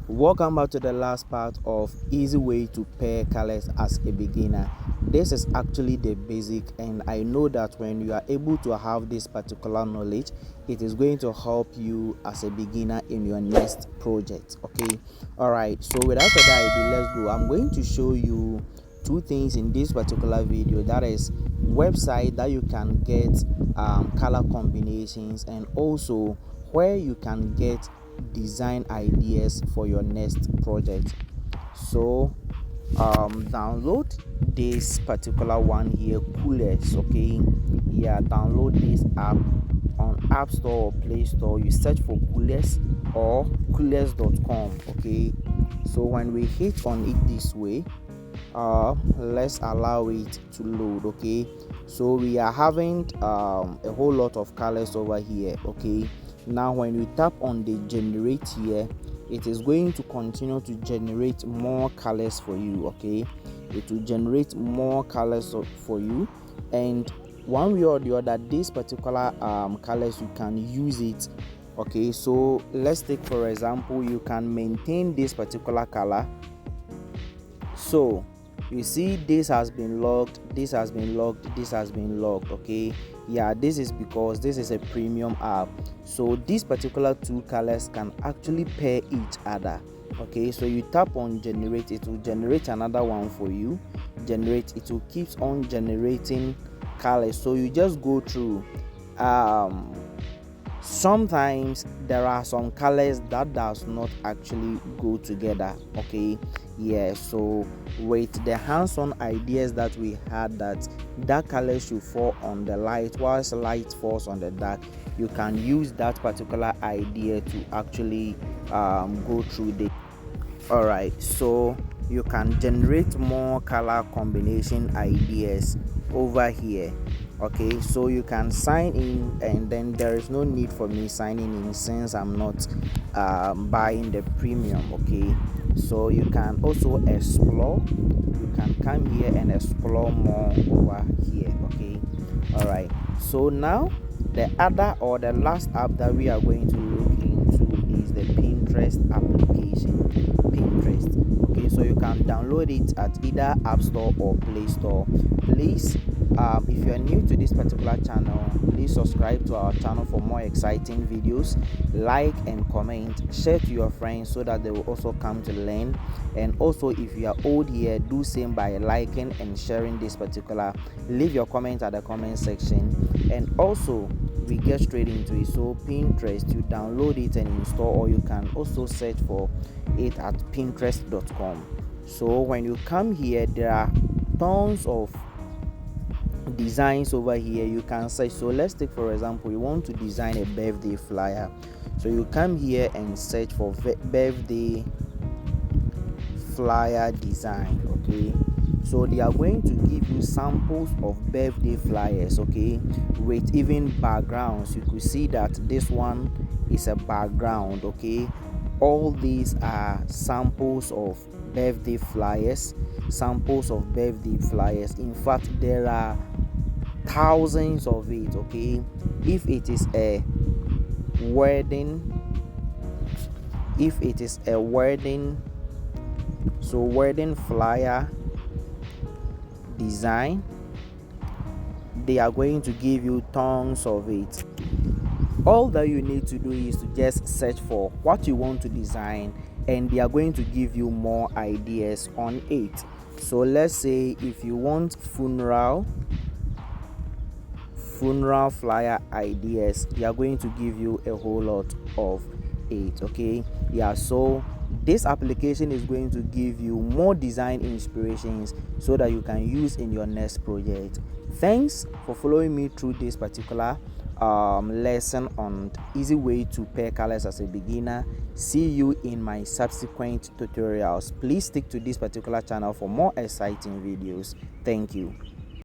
Welcome back to the last part of easy way to pair colors as a beginner. This is actually the basic, and I know that when you are able to have this particular knowledge, it is going to help you as a beginner in your next project. Okay, all right, so without further ado, let's go. I'm going to show you two things in this particular video, that is website that you can get color combinations, and also where you can get design ideas for your next project. So download this particular one here, Coolers. Okay, yeah, download this app on App Store or Play Store. You search for Coolers or coolers.com. Okay, so when we hit on it this way, let's allow it to load. Okay, so we are having a whole lot of colors over here. Okay, now when you tap on the generate here, it is going to continue to generate more colors for you. Okay, it will generate more colors for you, and one way or the other, this particular colors, you can use it. Okay, so let's take for example, you can maintain this particular color. So you see, this has been logged, this has been logged, this has been logged. Okay, yeah, this is because this is a premium app, so these particular two colors can actually pair each other. Okay, so you tap on generate, it will generate another one for you. Generate, it will keep on generating colors, so you just go through. Sometimes there are some colors that does not actually go together. Okay, yeah, so with the hands-on ideas that we had, that dark color should fall on the light whilst light falls on the dark, you can use that particular idea to actually go through the. All right, so you can generate more color combination ideas over here. Okay, so you can sign in, and then there is no need for me signing in since I'm not buying the premium. Okay, so you can also explore, you can come here and explore more over here. Okay, all right, so now the other or the last app that we are going to look into is the Pinterest application. Pinterest. Okay, so you can download it at either App Store or Play Store. Please, if you are new to this particular channel, please subscribe to our channel for more exciting videos. Like and comment, share to your friends so that they will also come to learn. And also, if you are old here, do same by liking and sharing this particular. Leave your comment at the comment section. And also, we get straight into it. So Pinterest, you download it and install, or you can also search for it at pinterest.com. so when you come here, there are tons of designs over here you can search. So let's take for example, you want to design a birthday flyer, so you come here and search for birthday flyer design. Okay, so they are going to give you samples of birthday flyers, okay, with even backgrounds. You could see that this one is a background. Okay, all these are samples of birthday flyers, samples of birthday flyers. In fact, there are thousands of it. Okay, if it is a wedding, so wedding flyer design, they are going to give you tons of it. All that you need to do is to just search for what you want to design, and they are going to give you more ideas on it. So let's say if you want funeral flyer ideas, they are going to give you a whole lot of it. Okay, yeah, so this application is going to give you more design inspirations so that you can use in your next project. Thanks for following me through this particular lesson on easy way to pair colors as a beginner. See you in my subsequent tutorials. Please stick to this particular channel for more exciting videos. Thank you.